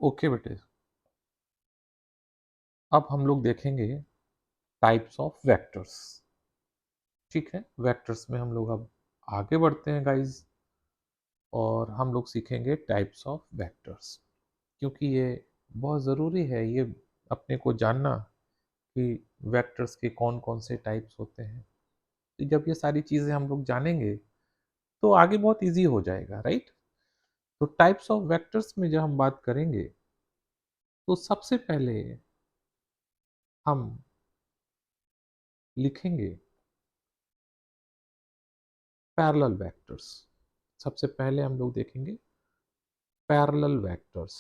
Okay बेटे, अब हम लोग देखेंगे टाइप्स ऑफ वेक्टर्स। ठीक है, वेक्टर्स में हम लोग अब आगे बढ़ते हैं गाइस, और हम लोग सीखेंगे टाइप्स ऑफ वेक्टर्स, क्योंकि ये बहुत ज़रूरी है ये अपने को जानना कि वेक्टर्स के कौन कौन से टाइप्स होते हैं। तो जब ये सारी चीज़ें हम लोग जानेंगे तो आगे बहुत इजी हो जाएगा, राइट। तो टाइप्स ऑफ वेक्टर्स में जब हम बात करेंगे तो सबसे पहले हम लिखेंगे पैरेलल वेक्टर्स। सबसे पहले हम लोग देखेंगे पैरेलल वेक्टर्स।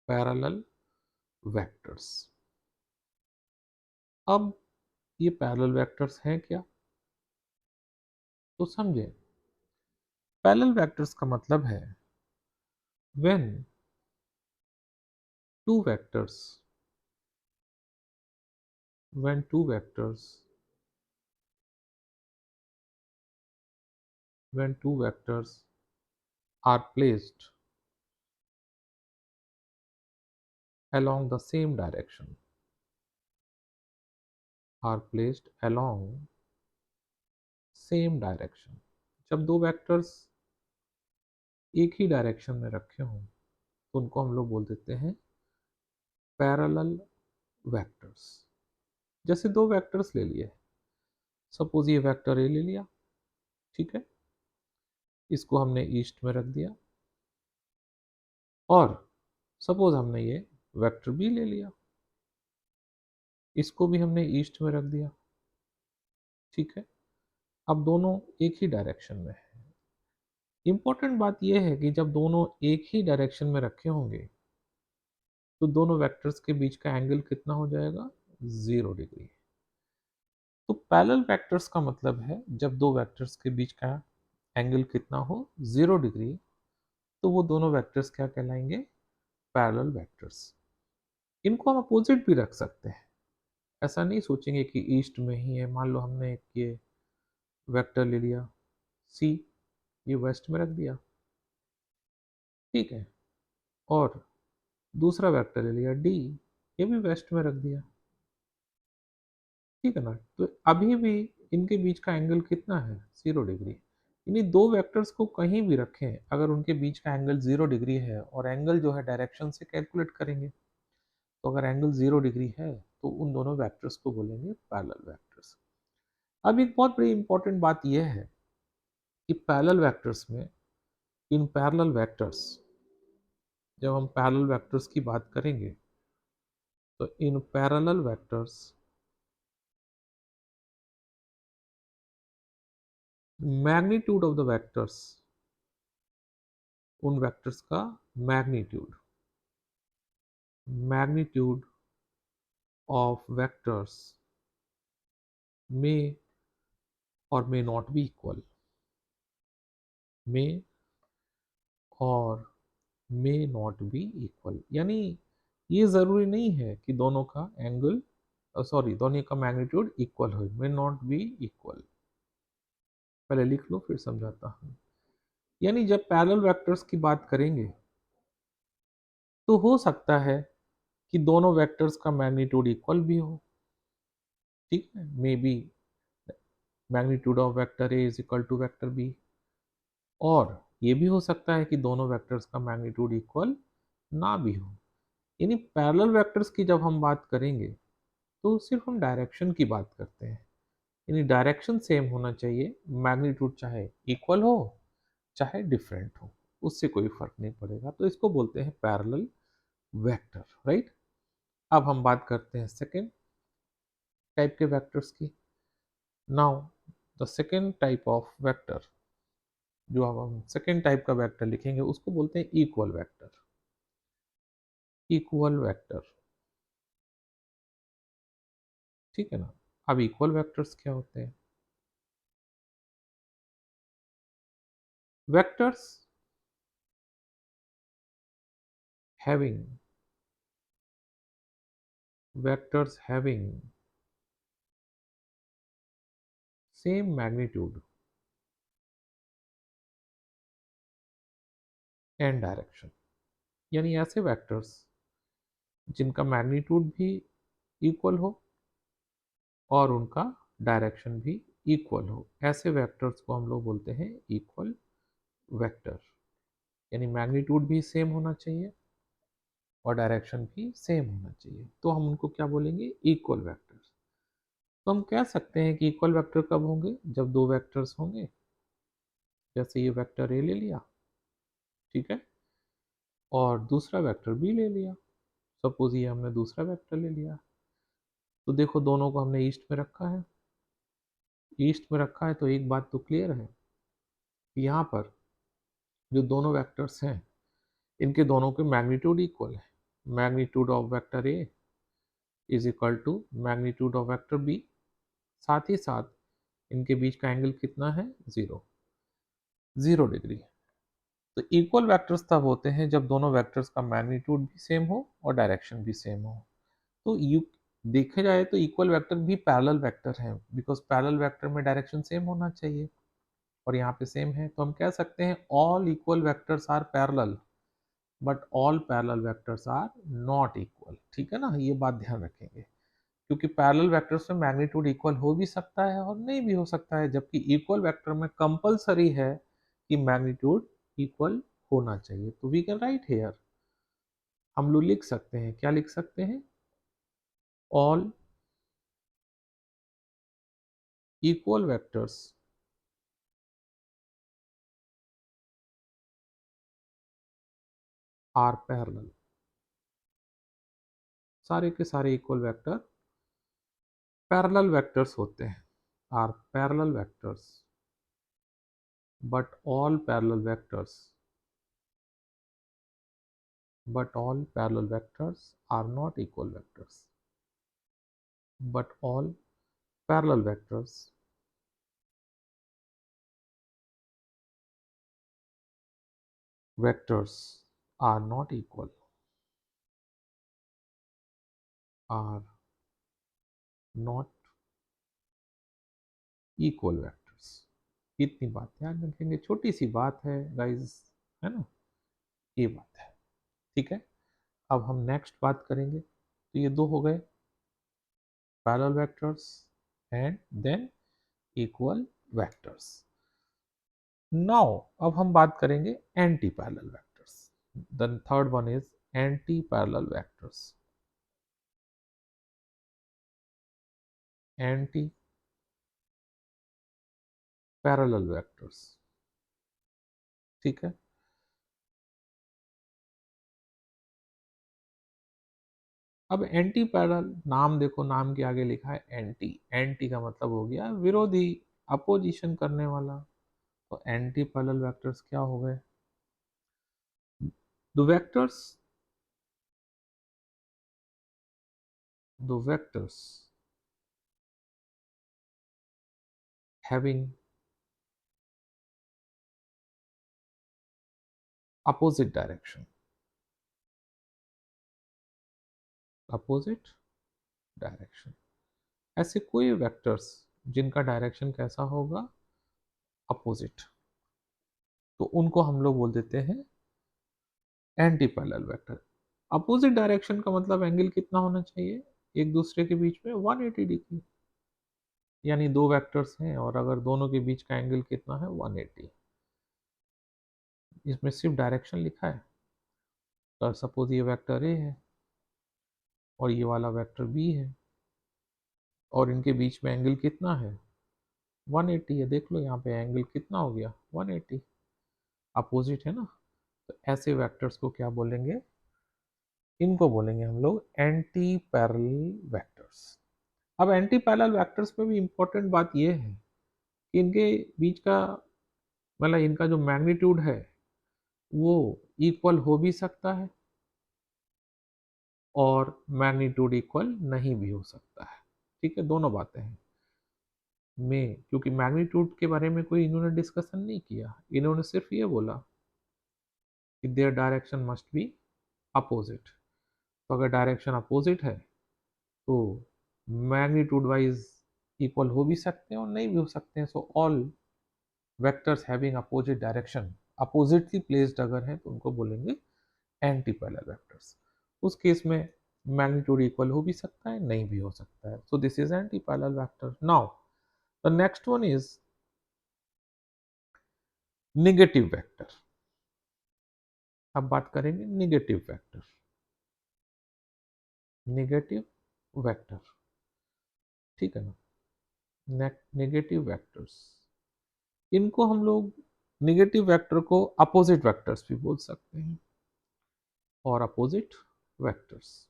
पैरेलल वेक्टर्स, अब ये पैरेलल वेक्टर्स हैं क्या, तो समझें। पैरेलल वेक्टर्स का मतलब है when two vectors when two vectors when two vectors are placed along the same direction are placed along same direction। जब दो वेक्टर्स एक ही डायरेक्शन में रखे हों तो उनको हम लोग बोल देते हैं पैरेलल वेक्टर्स। जैसे दो वेक्टर्स ले लिए, सपोज ये वेक्टर ए ले लिया, ठीक है, इसको हमने ईस्ट में रख दिया, और सपोज हमने ये वेक्टर बी ले लिया, इसको भी हमने ईस्ट में रख दिया, ठीक है। अब दोनों एक ही डायरेक्शन में है। इंपॉर्टेंट बात यह है कि जब दोनों एक ही डायरेक्शन में रखे होंगे तो दोनों वेक्टर्स के बीच का एंगल कितना हो जाएगा, 0 डिग्री। तो पैरेलल वेक्टर्स का मतलब है जब दो वेक्टर्स के बीच का एंगल कितना हो, 0 डिग्री, तो वो दोनों वेक्टर्स क्या कहलाएंगे, पैरेलल वेक्टर्स। इनको हम अपोजिट भी रख सकते हैं, ऐसा नहीं सोचेंगे कि ईस्ट में ही है। मान लो हमने एक ये वेक्टर ले लिया सी, ये वेस्ट में रख दिया, ठीक है, और दूसरा वेक्टर ले लिया डी, ये भी वेस्ट में रख दिया, ठीक है ना। तो अभी भी इनके बीच का एंगल कितना है, 0 डिग्री। इन्हीं दो वेक्टर्स को कहीं भी रखें, अगर उनके बीच का एंगल 0 डिग्री है, और एंगल जो है डायरेक्शन से कैलकुलेट करेंगे, तो अगर एंगल 0 डिग्री है तो उन दोनों वेक्टर्स को बोलेंगे पैरेलल वेक्टर्स। अब एक बहुत बड़ी इंपॉर्टेंट बात यह है कि पैरेलल वेक्टर्स में, इन पैरेलल वेक्टर्स, जब हम पैरेलल वेक्टर्स की बात करेंगे तो in parallel vectors magnitude of the vectors, उन वेक्टर्स का magnitude, magnitude of vectors may और may not be equal, may और may not be equal। यानी ये जरूरी नहीं है कि दोनों का एंगल, सॉरी, दोनों का मैग्नीट्यूड इक्वल हो, may not be equal। पहले लिख लो फिर समझाता हूँ। यानी जब पैरेलल वेक्टर्स की बात करेंगे तो हो सकता है कि दोनों वेक्टर्स का मैग्नीट्यूड इक्वल भी हो, ठीक है, may be magnitude of vector A is equal to vector B, और ये भी हो सकता है कि दोनों वेक्टर्स का मैग्नीट्यूड इक्वल ना भी हो। यानी पैरेलल वेक्टर्स की जब हम बात करेंगे तो सिर्फ हम डायरेक्शन की बात करते हैं, यानी डायरेक्शन सेम होना चाहिए, मैग्नीट्यूड चाहे इक्वल हो चाहे डिफरेंट हो, उससे कोई फर्क नहीं पड़ेगा। तो इसको बोलते हैं पैरेलल वेक्टर, राइट। अब हम बात करते हैं सेकेंड टाइप के वेक्टर्स की। Now the second type of vector, जो अब हम सेकेंड टाइप का वेक्टर लिखेंगे उसको बोलते हैं इक्वल वेक्टर। इक्वल वेक्टर, ठीक है ना। अब इक्वल वेक्टर्स क्या होते हैं, vectors having vectors having same magnitude and direction, यानी ऐसे वेक्टर्स जिनका मैग्नीट्यूड भी इक्वल हो और उनका डायरेक्शन भी इक्वल हो, ऐसे वेक्टर्स को हम लोग बोलते हैं इक्वल वेक्टर। यानी मैग्नीट्यूड भी सेम होना चाहिए और डायरेक्शन भी सेम होना चाहिए, तो हम उनको क्या बोलेंगे, इक्वल वेक्टर्स। तो हम कह सकते हैं कि इक्वल वेक्टर कब होंगे, जब दो वेक्टर्स होंगे, जैसे ये वेक्टर ए ले लिया, ठीक है, और दूसरा वेक्टर बी ले लिया। सपोज ये हमने दूसरा वेक्टर ले लिया, तो देखो दोनों को हमने ईस्ट में रखा है, ईस्ट में रखा है तो एक बात तो क्लियर है कि यहाँ पर जो दोनों वेक्टर्स हैं इनके दोनों के मैग्नीट्यूड इक्वल है। Magnitude of vector A is equal to magnitude of vector B, साथ ही साथ इनके बीच का एंगल कितना है, 0 डिग्री। तो इक्वल वेक्टर्स तब होते हैं जब दोनों वेक्टर्स का मैग्नीट्यूड भी सेम हो और डायरेक्शन भी सेम हो। तो यू देखे जाए तो इक्वल वेक्टर भी पैरेलल वेक्टर है, बिकॉज पैरेलल वेक्टर में डायरेक्शन सेम होना चाहिए और यहाँ पे सेम है, तो हम कह सकते हैं all equal vectors are parallel but all parallel vectors are not equal. ठीक है ना, ये बात ध्यान रखेंगे, क्योंकि पैरेलल वेक्टर्स में मैग्नीट्यूड इक्वल हो भी सकता है और नहीं भी हो सकता है, जबकि इक्वल वेक्टर में कंपलसरी है कि मैग्नीट्यूड इक्वल होना चाहिए। तो वी कैन राइट हेयर, हम लोग लिख सकते हैं, क्या लिख सकते हैं, all equal vectors are parallel. सारे के सारे इक्वल वेक्टर पैरेलल वेक्टर्स होते हैं, are parallel vectors, but all parallel vectors are not equal vectors, but all parallel vectors are not equal, are not equal vectors। इतनी बात ध्यान रखेंगे, छोटी सी बात है गाइस, है ना, ये बात है। ठीक है, अब हम नेक्स्ट बात करेंगे। तो ये दो हो गए parallel vectors and than equal vectors. Now अब हम बात करेंगे anti parallel vectors. The third one is anti parallel vectors. Anti parallel vectors, ठीक है। अब एंटी पैरेलल, नाम देखो, नाम के आगे लिखा है एंटी, एंटी का मतलब हो गया विरोधी, अपोजिशन करने वाला। तो एंटी पैरेलल वेक्टर्स क्या हो गए, the vectors the vectors having opposite direction, opposite direction. ऐसे कोई वेक्टर्स जिनका डायरेक्शन कैसा होगा, अपोजिट, तो उनको हम लोग बोल देते हैं anti parallel vector. Opposite direction का मतलब एंगल कितना होना चाहिए एक दूसरे के बीच में, 180 डिग्री। यानी दो वेक्टर्स हैं और अगर दोनों के बीच का एंगल कितना है, 180। इसमें सिर्फ डायरेक्शन लिखा है, तो सपोज ये वेक्टर ए है और ये वाला वेक्टर बी है और इनके बीच में एंगल कितना है, 180 है। देख लो यहाँ पे एंगल कितना हो गया, 180, अपोजिट है ना। तो ऐसे वेक्टर्स को क्या बोलेंगे, इनको बोलेंगे हम लोग एंटी पैरेलल वेक्टर्स। अब एंटी पैरेलल वेक्टर्स में भी इंपॉर्टेंट बात यह है कि इनके बीच का, मतलब इनका जो मैग्नीट्यूड है वो इक्वल हो भी सकता है और मैग्नीट्यूड इक्वल नहीं भी हो सकता है। ठीक है, दोनों बातें हैं में, क्योंकि मैग्नीट्यूड के बारे में कोई इन्होंने डिस्कशन नहीं किया, इन्होंने सिर्फ ये बोला कि their direction must be opposite. तो अगर डायरेक्शन अपोजिट है तो मैग्नीट्यूड वाइज इक्वल हो भी सकते हैं और नहीं भी हो सकते हैं। So all vectors having opposite direction oppositely placed अगर हैं तो उनको बोलेंगे एंटी पैरेलल वेक्टर्स। उस केस में मैग्नीट्यूड इक्वल हो भी सकता है, नहीं भी हो सकता है। So this is anti parallel vector. Now the next one is negative vector. अब बात करेंगे नेगेटिव वेक्टर। नेगेटिव वेक्टर, ठीक है ना। नेगेटिव वेक्टर्स, इनको हम लोग नेगेटिव वेक्टर को अपोजिट वेक्टर्स भी बोल सकते हैं, और अपोजिट वेक्टर्स।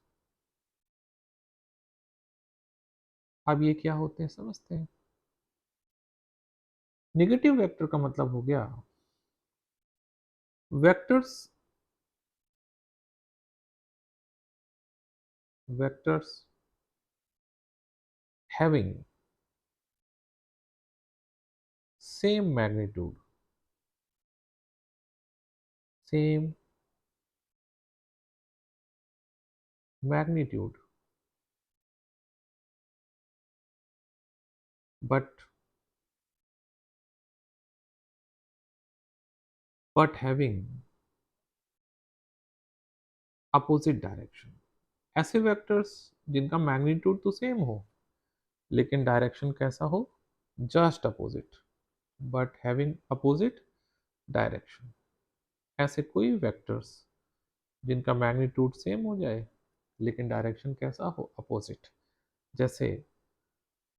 अब ये क्या होते हैं समझते हैं। नेगेटिव वेक्टर का मतलब हो गया vectors, vectors having same magnitude, same magnitude, but having opposite direction। ऐसे वेक्टर्स जिनका मैग्नीट्यूड तो सेम हो लेकिन डायरेक्शन कैसा हो, just opposite, but having opposite direction. ऐसे कोई वेक्टर्स जिनका मैग्नीट्यूड सेम हो जाए लेकिन डायरेक्शन कैसा हो, अपोजिट। जैसे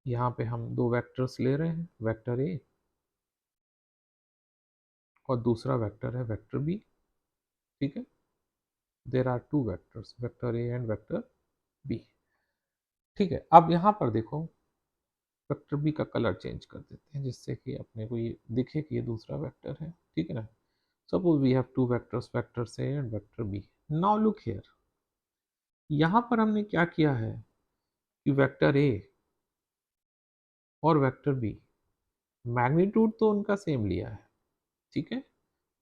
यहाँ पे हम दो वेक्टर्स ले रहे हैं, वेक्टर ए और दूसरा वेक्टर है वेक्टर बी, ठीक है। There are two vectors, vector A and vector B, ठीक है। अब यहाँ पर देखो वेक्टर बी का कलर चेंज कर देते हैं जिससे कि अपने को ये दिखे कि ये दूसरा वेक्टर है, ठीक है ना। Suppose we have two vectors, vector A and vector B. Now look here, यहाँ पर हमने क्या किया है कि वेक्टर ए और वेक्टर बी मैग्नीट्यूड तो उनका सेम लिया है, ठीक है,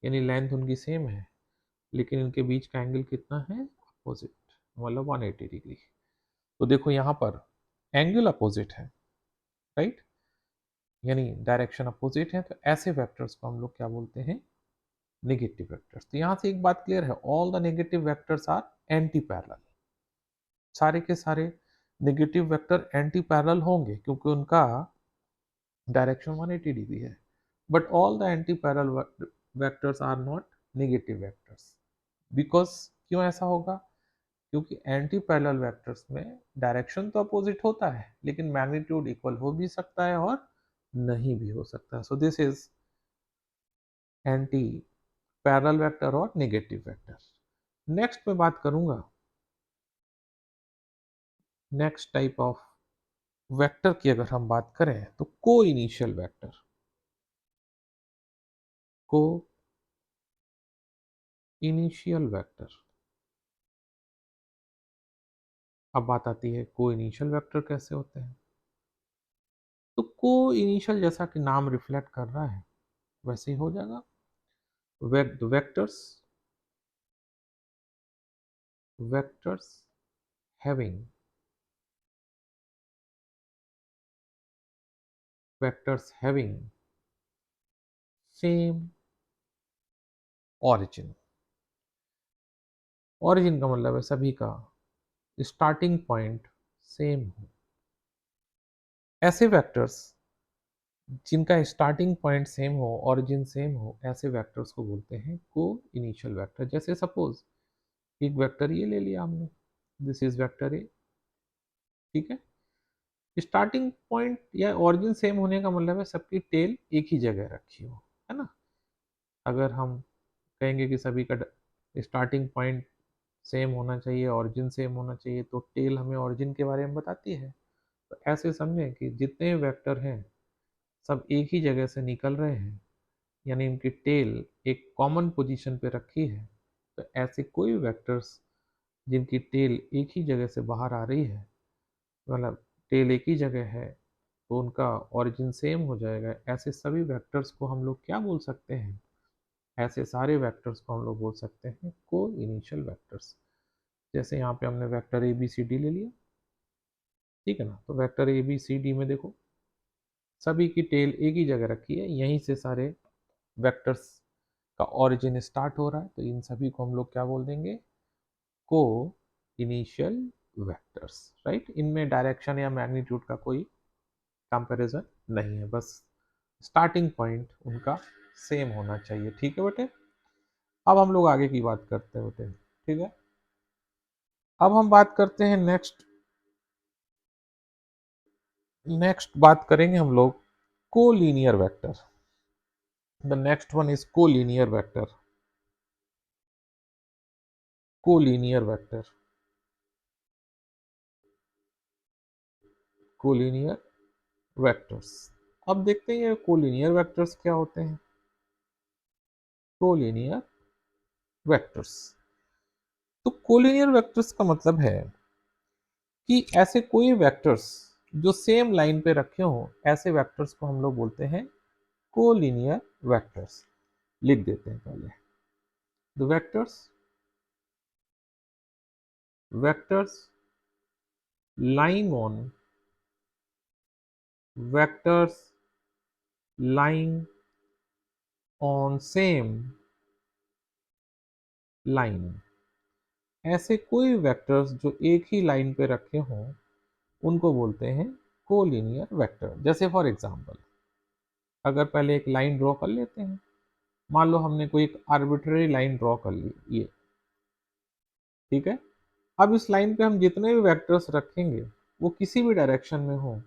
यानी लेंथ उनकी सेम है, लेकिन इनके बीच का एंगल कितना है, अपोजिट, मतलब 180 डिग्री। तो देखो यहाँ पर एंगल अपोजिट है, राइट, यानी डायरेक्शन अपोजिट है। तो ऐसे वेक्टर्स को हम लोग क्या बोलते हैं, नेगेटिव वेक्टर्स। तो यहाँ से एक बात क्लियर है, all the negative vectors are anti parallel. सारे के सारे नेगेटिव वेक्टर एंटी पैरेलल होंगे क्योंकि उनका डायरेक्शन 180 डिग्री है, but all the anti parallel vectors are not negative vectors. Because क्यों ऐसा होगा, क्योंकि एंटी पैरेलल वेक्टर्स में डायरेक्शन तो अपोजिट होता है लेकिन मैग्नीट्यूड इक्वल हो भी सकता है और नहीं भी हो सकता। So this is anti parallel vector और नेगेटिव वेक्टर। नेक्स्ट मैं बात करूंगा नेक्स्ट टाइप ऑफ वेक्टर की। अगर हम बात करें तो को इनिशियल वेक्टर, को इनिशियल वेक्टर। अब बात आती है को इनिशियल वेक्टर कैसे होते हैं। तो को इनिशियल जैसा कि नाम रिफ्लेक्ट कर रहा है वैसे ही हो जाएगा। Vectors, vectors having, vectors having same origin. Origin का मतलब है सभी का स्टार्टिंग पॉइंट सेम हो। ऐसे वेक्टर्स जिनका स्टार्टिंग पॉइंट सेम हो, ऑरिजिन सेम हो, ऐसे वेक्टर्स को बोलते हैं को इनिशियल वेक्टर। जैसे सपोज एक वेक्टर ये ले लिया हमने, दिस इज वेक्टर ए, ठीक है। स्टार्टिंग पॉइंट या ऑरिजिन सेम होने का मतलब है सबकी टेल एक ही जगह रखी हो, है ना। अगर हम कहेंगे कि सभी का स्टार्टिंग पॉइंट सेम होना चाहिए, ऑरिजिन सेम होना चाहिए, तो टेल हमें ऑरिजिन के बारे में बताती है। तो ऐसे समझें कि जितने वेक्टर हैं सब एक ही जगह से निकल रहे हैं, यानी इनकी टेल एक कॉमन पोजीशन पे रखी है। तो ऐसे कोई वेक्टर्स जिनकी टेल एक ही जगह से बाहर आ रही है, मतलब टेल एक ही जगह है, तो उनका ओरिजिन सेम हो जाएगा। ऐसे सभी वेक्टर्स को हम लोग क्या बोल सकते हैं, ऐसे सारे वेक्टर्स को हम लोग बोल सकते हैं को इनिशियल वेक्टर्स। जैसे यहाँ पे हमने vector A B C D ले लिया, ठीक है ना। तो vector A B C D में देखो सभी की टेल एक ही जगह रखी है, यहीं से सारे वेक्टर्स का ओरिजिन स्टार्ट हो रहा है, तो इन सभी को हम लोग क्या बोल देंगे, को इनिशियल वेक्टर्स, राइट। इनमें डायरेक्शन या मैग्नीट्यूड का कोई कंपैरिजन नहीं है, बस स्टार्टिंग पॉइंट उनका सेम होना चाहिए, ठीक है बेटे। अब हम लोग आगे की बात करते हैं बेटे, ठीक है। अब हम बात करते हैं नेक्स्ट बात करेंगे हम लोग collinear vector. The next one is collinear vector. Collinear vector, collinear vectors. अब देखते हैं ये कोलिनियर वेक्टर्स क्या होते हैं। कोलिनियर वेक्टर्स, तो कोलिनियर वेक्टर्स का मतलब है कि ऐसे कोई वेक्टर्स जो सेम लाइन पे रखे हों, ऐसे वेक्टर्स को हम लोग बोलते हैं कोलिनियर वेक्टर्स। लिख देते हैं पहले, the vectors lying on vectors lying on same line। ऐसे कोई वेक्टर्स जो एक ही लाइन पे रखे हों उनको बोलते हैं कोलिनियर वेक्टर। जैसे फॉर एग्जांपल, अगर पहले एक लाइन ड्रॉ कर लेते हैं, मान लो हमने कोई एक आर्बिट्ररी लाइन ड्रॉ कर ली, ये ठीक है। अब इस लाइन पे हम जितने भी वेक्टर्स रखेंगे वो किसी भी डायरेक्शन में हो,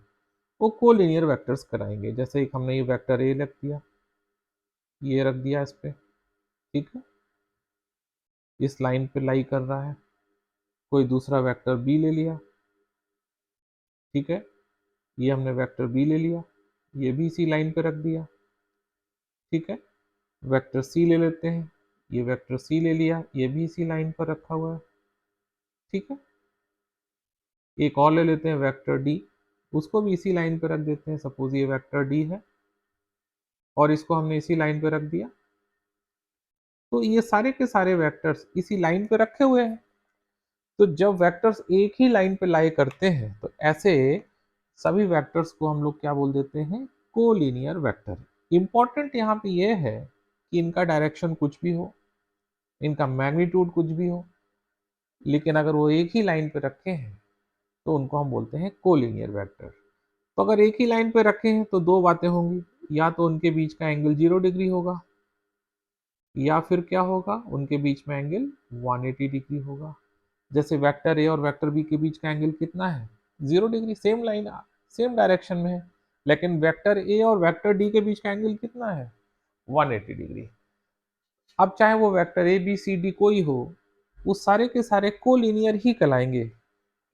वो कोलिनियर वेक्टर्स कराएंगे। जैसे एक हमने ये वेक्टर ए रख दिया, ये रख दिया इस पे, ठीक है, इस लाइन पे लाई कर रहा है। कोई दूसरा वेक्टर बी ले लिया, ठीक है, ये हमने वेक्टर बी ले लिया, ये भी इसी लाइन पे रख दिया, ठीक है। वेक्टर सी ले लेते हैं, ये वेक्टर सी ले लिया, ये भी इसी लाइन पर रखा हुआ है, ठीक है। एक और ले लेते हैं वेक्टर डी, उसको भी इसी लाइन पे रख देते हैं। सपोज ये वेक्टर डी है और इसको हमने इसी लाइन पे रख दिया, तो ये सारे के सारे वेक्टर्स इसी लाइन पे रखे हुए हैं। तो जब वेक्टर्स एक ही लाइन पे लाई करते हैं तो ऐसे सभी वेक्टर्स को हम लोग क्या बोल देते हैं, कोलिनियर वेक्टर। इंपॉर्टेंट यहाँ पे ये है कि इनका डायरेक्शन कुछ भी हो, इनका मैग्नीट्यूड कुछ भी हो, लेकिन अगर वो एक ही लाइन पे रखे हैं तो उनको हम बोलते हैं कोलिनियर वेक्टर। तो अगर एक ही लाइन पे रखे हैं तो दो बातें होंगी, या तो उनके बीच का एंगल 0 डिग्री होगा, या फिर क्या होगा, उनके बीच में एंगल 180 डिग्री होगा। जैसे वेक्टर ए और वेक्टर बी के बीच का एंगल कितना है, 0 degree, same line same direction में है। लेकिन वेक्टर ए और वेक्टर डी के बीच का एंगल कितना है, 180 डिग्री। अब चाहे वो vector A B C D कोई हो, वो सारे के सारे कोलिनियर ही कहलाएंगे।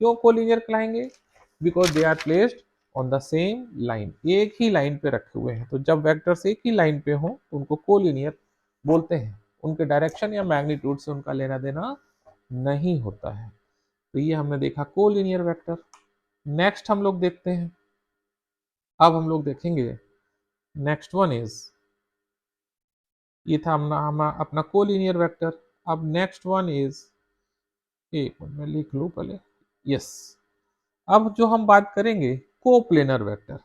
क्यों कोलिनियर कहलाएंगे, because they are placed on the same line, एक ही लाइन पे रखे हुए हैं। तो जब वेक्टर्स एक ही लाइन पे हो तो उनको कोलिनियर बोलते हैं। उनके डायरेक्शन या मैग्नीट्यूड से उनका लेना देना नहीं होता है। तो ये हमने देखा कोलिनियर वेक्टर। नेक्स्ट हम लोग देखते हैं, अब हम लोग देखेंगे नेक्स्ट वन इज, ये था अपना कोलिनियर वेक्टर। अब नेक्स्ट वन इज, एक मिनट में लिख लूं पहले, यस। अब जो हम बात करेंगे कोप्लेनर वेक्टर।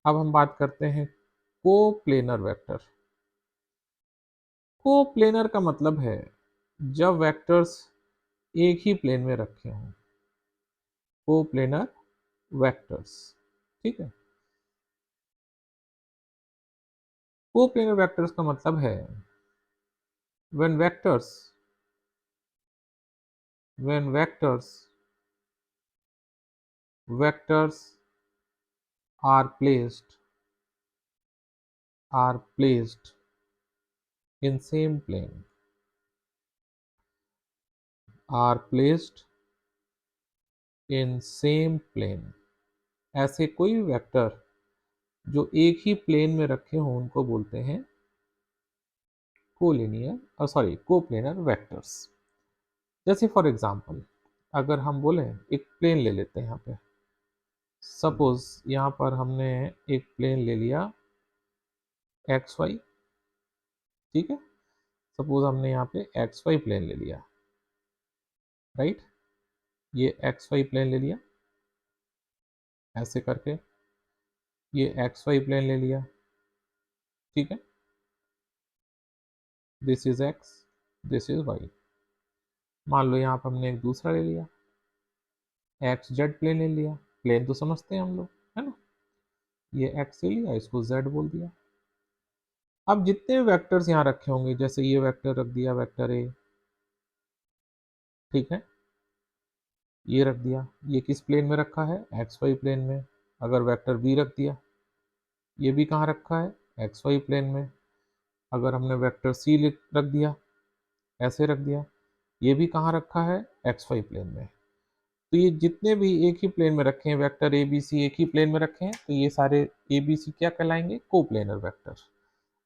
अब हम बात करते हैं कोप्लेनर वेक्टर। कोप्लेनर का मतलब है जब वेक्टर्स एक ही प्लेन में रखे हों, कोप्लेनर वेक्टर्स, ठीक है। कोप्लेनर वेक्टर्स का मतलब है when vectors are placed in same plane, are placed in same plane। ऐसे कोई वेक्टर जो एक ही प्लेन में रखे हों उनको बोलते हैं कोप्लेनर वेक्टर्स। जैसे फॉर एग्जांपल, अगर हम बोले एक प्लेन ले लेते हैं, यहाँ पे सपोज यहाँ पर हमने एक प्लेन ले लिया एक्स वाई, ठीक है। सपोज हमने यहाँ पे एक्स वाई प्लेन ले लिया, राइट। ये एक्स वाई प्लेन ले लिया ऐसे करके, ये एक्स वाई प्लेन ले लिया, ठीक है। This is X, this is Y. मान लो यहाँ पर हमने एक दूसरा ले लिया, एक्स जेड प्लेन ले लिया, प्लेन तो समझते हैं हम लोग, है ना। ये एक्स ले लिया, इसको जेड बोल दिया। अब जितने वेक्टर्स यहाँ रखे होंगे, जैसे ये वेक्टर रख दिया, वेक्टर ए, ठीक है, ये रख दिया, ये किस प्लेन में रखा है, एक्स वाई प्लेन में। अगर वेक्टर बी रख दिया, ये भी कहाँ रखा है, एक्स वाई प्लेन में। अगर हमने वेक्टर सी रख दिया, ऐसे रख दिया, ये भी कहाँ रखा है, एक्स वाई प्लेन में। तो ये जितने भी एक ही प्लेन में रखे हैं वेक्टर ए बी सी, एक ही प्लेन में रखे हैं, तो ये सारे ए बी सी क्या कहलाएंगे, कोप्लेनर वेक्टर।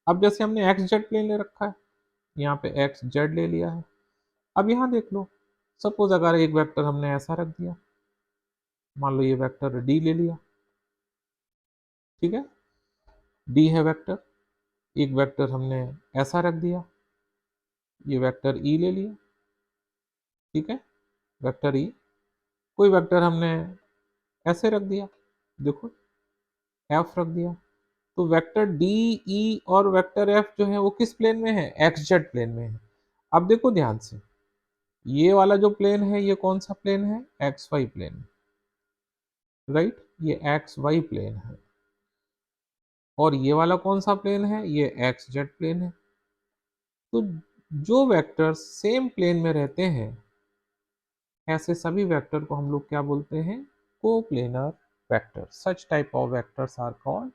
अब जैसे हमने एक्स जेड प्लेन ले रखा है, यहाँ पे एक्स जेड ले लिया है। अब यहाँ देख लो, सपोज अगर एक वेक्टर हमने ऐसा रख दिया, मान लो ये वेक्टर डी ले लिया, ठीक है, डी है वेक्टर। एक वेक्टर हमने ऐसा रख दिया, ये वेक्टर ई ले लिया, ठीक है, वेक्टर ई। कोई वेक्टर हमने ऐसे रख दिया, देखो एफ रख दिया। तो वेक्टर डी ई और वेक्टर एफ जो है वो किस प्लेन में है, एक्स जेड प्लेन में है। अब देखो ध्यान से, ये वाला जो प्लेन है ये कौन सा प्लेन है, एक्स वाई प्लेन, राइट, ये एक्स वाई प्लेन है। और ये वाला कौन सा प्लेन है, ये एक्स जेड प्लेन है। तो जो वेक्टर्स सेम प्लेन में रहते हैं, ऐसे सभी वेक्टर को हम लोग क्या बोलते हैं, coplanar vector. Such type of vectors are called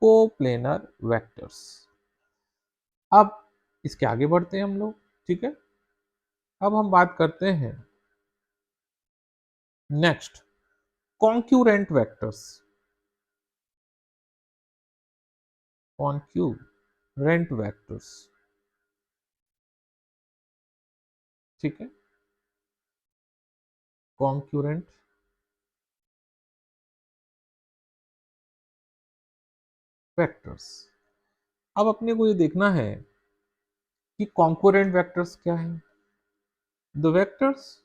coplanar vectors. अब इसके आगे बढ़ते हैं हम लोग, ठीक है। अब हम बात करते हैं next, concurrent vectors. Concurrent vectors, ठीक है, कॉन्क्यूरेंट वेक्टर्स। अब अपने को ये देखना है कि कॉन्करेंट वेक्टर्स क्या है। The vectors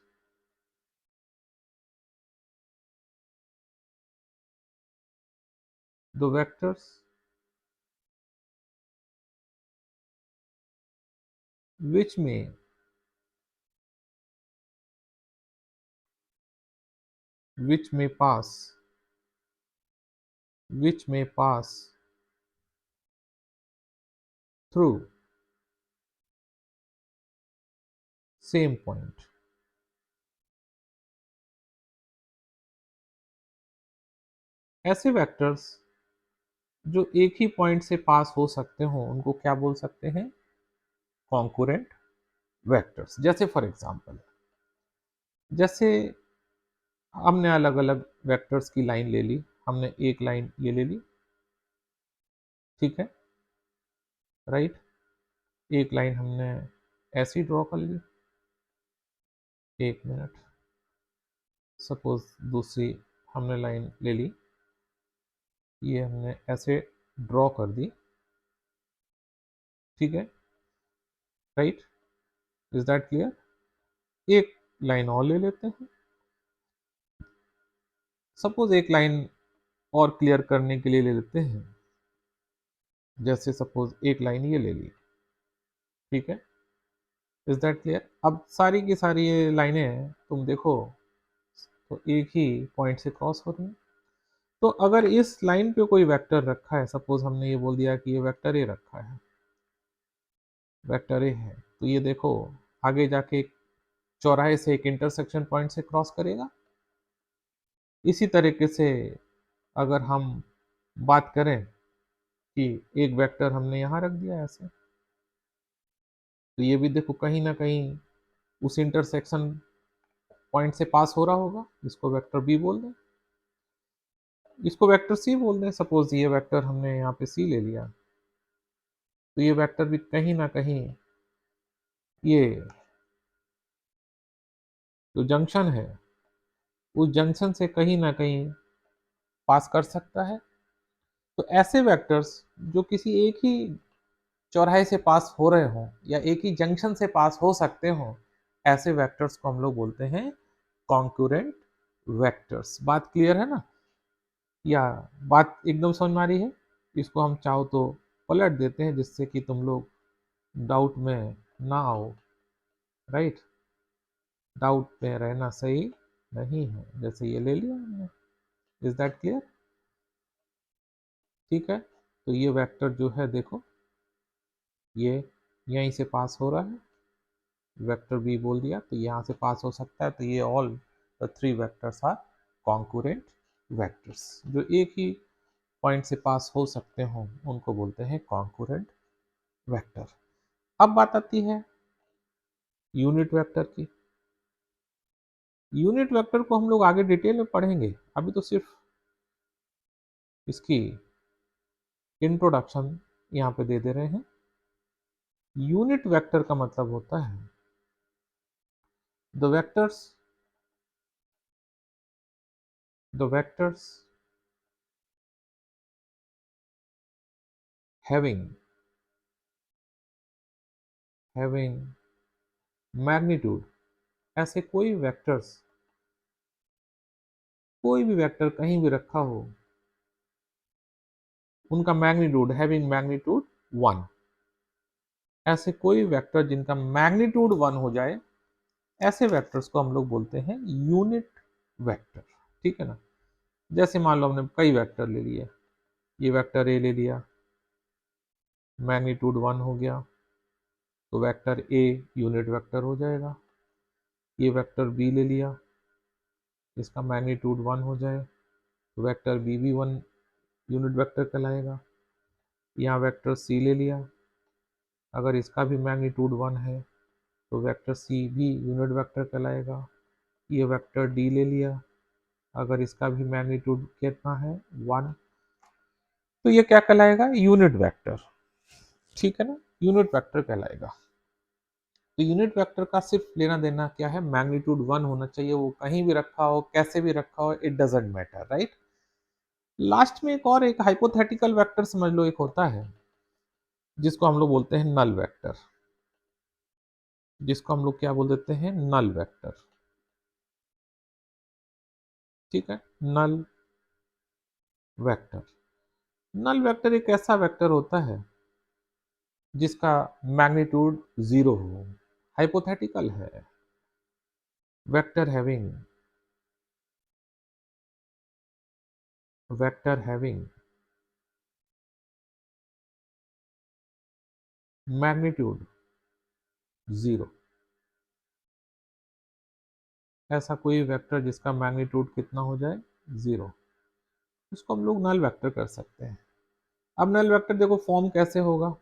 the vectors which may which may pass which may pass through same point। ऐसे वेक्टर्स जो एक ही पॉइंट से पास हो सकते हो उनको क्या बोल सकते हैं, कॉन्करेंट वेक्टर्स। जैसे फॉर एग्जांपल, जैसे हमने अलग अलग वेक्टर्स की लाइन ले ली, हमने एक लाइन ये ले ली, ठीक है, राइट, एक लाइन हमने ऐसी ड्रॉ कर ली, एक मिनट, सपोज दूसरी हमने लाइन ले ली, ये हमने ऐसे ड्रॉ कर दी, ठीक है, राइट, इज दैट क्लियर। एक लाइन और ले लेते हैं, सपोज एक लाइन और क्लियर करने के लिए ले लेते हैं, जैसे सपोज एक लाइन ये ले ली, ठीक है, इज दैट क्लियर। अब सारी की सारी ये लाइनें तुम देखो तो एक ही पॉइंट से क्रॉस हो रही हैं। तो अगर इस लाइन पे कोई वेक्टर रखा है, सपोज हमने ये बोल दिया कि ये वेक्टर ए रखा है, वेक्टर ए है, तो ये देखो आगे जाके चौराहे से एक इंटरसेक्शन पॉइंट से क्रॉस करेगा। इसी तरीके से अगर हम बात करें कि एक वेक्टर हमने यहाँ रख दिया ऐसे, तो ये भी देखो कहीं ना कहीं उस इंटरसेक्शन पॉइंट से पास हो रहा होगा। इसको वेक्टर बी बोल दें, इसको वेक्टर सी बोल दें। सपोज ये वेक्टर हमने यहाँ पे सी ले लिया, तो ये वेक्टर भी कहीं ना कहीं ये जो जंक्शन है उस जंक्शन से कहीं ना कहीं पास कर सकता है। तो ऐसे वेक्टर्स जो किसी एक ही चौराहे से पास हो रहे हों या एक ही जंक्शन से पास हो सकते हों, ऐसे वेक्टर्स को हम लोग बोलते हैं कॉन्करेंट वेक्टर्स। बात क्लियर है ना, या बात एकदम समझ में आ रही है। इसको हम चाहो तो पलट देते हैं जिससे कि तुम लोग डाउट में ना आओ, राइट, डाउट में रहना सही नहीं है। जैसे ये ले लिया हमने, इज दैट क्लियर? ठीक है, तो ये वेक्टर जो है देखो, ये यहीं से पास हो रहा है, वेक्टर बी बोल दिया तो यहाँ से पास हो सकता है, तो ये all the three vectors are concurrent vectors. जो एक ही पॉइंट से पास हो सकते हो उनको बोलते हैं कॉन्करेंट वेक्टर। अब बात आती है यूनिट वेक्टर की। यूनिट वेक्टर को हम लोग आगे डिटेल में पढ़ेंगे, अभी तो सिर्फ इसकी इंट्रोडक्शन यहाँ पे दे रहे हैं। यूनिट वेक्टर का मतलब होता है द वेक्टर्स हैविंग मैग्नीट्यूड। ऐसे कोई वेक्टर्स, कोई भी वेक्टर कहीं भी रखा हो, उनका मैग्नीट्यूड हैविंग मैग्नीट्यूड 1। ऐसे कोई वेक्टर जिनका मैग्नीट्यूड 1 हो जाए, ऐसे वेक्टर्स को हम लोग बोलते हैं यूनिट वेक्टर। ठीक है ना? जैसे मान लो हमने कई वेक्टर ले लिए, ये वेक्टर ए ले लिया, मैग्नीट्यूड 1 हो गया, तो वेक्टर ए यूनिट वेक्टर हो जाएगा। ये वेक्टर बी ले लिया, इसका मैग्नीट्यूड 1 हो जाए, तो वेक्टर बी भी 1 यूनिट वेक्टर कहलाएगा। यहाँ वेक्टर सी ले लिया, अगर इसका भी मैग्नीट्यूड 1 है तो वेक्टर सी भी यूनिट वेक्टर कहलाएगा। ये वेक्टर डी ले लिया, अगर इसका भी मैग्नीट्यूड कितना है 1, तो ये क्या कहलाएगा? Unit vector. ठीक है ना? यूनिट वेक्टर कहलाएगा। तो यूनिट वेक्टर का सिर्फ लेना देना क्या है? मैग्नीट्यूड 1 होना चाहिए, वो कहीं भी रखा हो, कैसे भी रखा हो, it doesn't matter, right. Last में एक और एक हाइपोथेटिकल वेक्टर समझ लो एक होता है, जिसको हम लोग बोलते हैं नल वेक्टर। जिसको हम लोग क्या बोल देते हैं? Null vector. ठीक है, नल वेक्टर। नल वेक्टर एक ऐसा वेक्टर होता है जिसका मैग्नीट्यूड 0 हो, हाइपोथेटिकल है। Vector having magnitude 0। ऐसा कोई वेक्टर जिसका मैग्नीट्यूड कितना हो जाए? 0, उसको हम लोग नल वेक्टर कर सकते हैं। अब नल वेक्टर देखो फॉर्म कैसे होगा?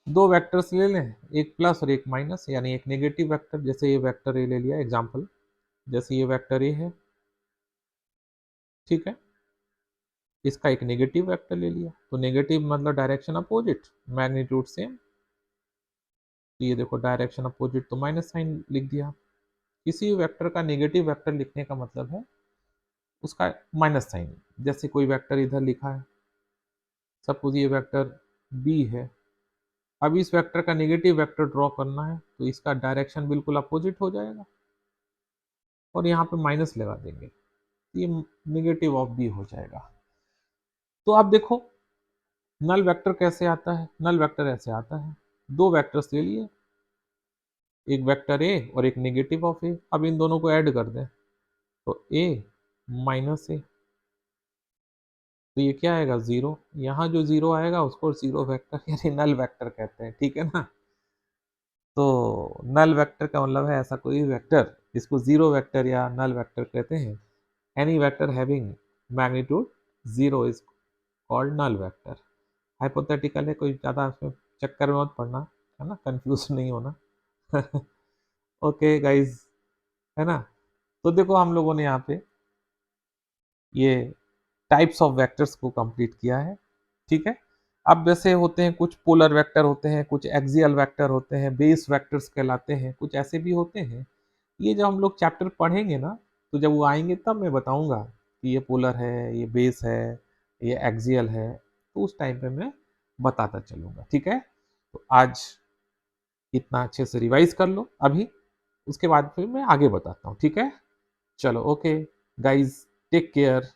दो वेक्टर्स ले लें, एक प्लस और एक माइनस, यानी एक नेगेटिव वेक्टर। जैसे ये वेक्टर ए ले लिया एग्जांपल, जैसे ये वेक्टर ए है, ठीक है, इसका एक नेगेटिव वेक्टर ले लिया, तो नेगेटिव मतलब डायरेक्शन अपोजिट, मैग्नीट्यूड सेम, तो ये देखो डायरेक्शन अपोजिट तो माइनस साइन लिख दिया। किसी वेक्टर का नेगेटिव वेक्टर लिखने का मतलब है उसका माइनस साइन। जैसे कोई वेक्टर इधर लिखा है, सपोज ये वेक्टर बी है, अब इस वेक्टर का नेगेटिव वेक्टर ड्रॉ करना है, तो इसका डायरेक्शन बिल्कुल अपोजिट हो जाएगा और यहाँ पे माइनस लगा देंगे, ये नेगेटिव ऑफ बी हो जाएगा। तो आप देखो नल वेक्टर कैसे आता है? नल वेक्टर ऐसे आता है, दो वेक्टर्स ले लिए, एक वेक्टर ए और एक नेगेटिव ऑफ ए, अब इन दोनों को ऐड कर दें तो ए माइनस ए, तो ये क्या आएगा? 0। यहाँ जो 0 आएगा उसको 0 वेक्टर यानी नल वेक्टर कहते हैं। ठीक है ना? तो नल वेक्टर का मतलब है ऐसा कोई वेक्टर जिसको 0 वेक्टर या नल वेक्टर कहते हैं। Any vector having magnitude 0 is called null vector. Hypothetical है, कोई ज़्यादा उसमें चक्कर में मत पड़ना, है ना, कंफ्यूज नहीं होना। ओके गाइज, है ना? तो देखो हम लोगों ने यहाँ पे ये टाइप्स ऑफ वेक्टर्स को कंप्लीट किया है। ठीक है, अब जैसे होते हैं कुछ पोलर वेक्टर होते हैं, कुछ एक्सियल वेक्टर होते हैं, बेस वेक्टर्स कहलाते हैं, कुछ ऐसे भी होते हैं। ये जब हम लोग चैप्टर पढ़ेंगे ना, तो जब वो आएंगे तब मैं बताऊंगा कि ये पोलर है, ये बेस है, ये एक्सियल है, तो उस टाइम पे मैं बताता चलूंगा। ठीक है, तो आज इतना अच्छे से रिवाइज कर लो अभी, उसके बाद फिर मैं आगे बताता हूँ। ठीक है, चलो ओके गाइज, टेक केयर।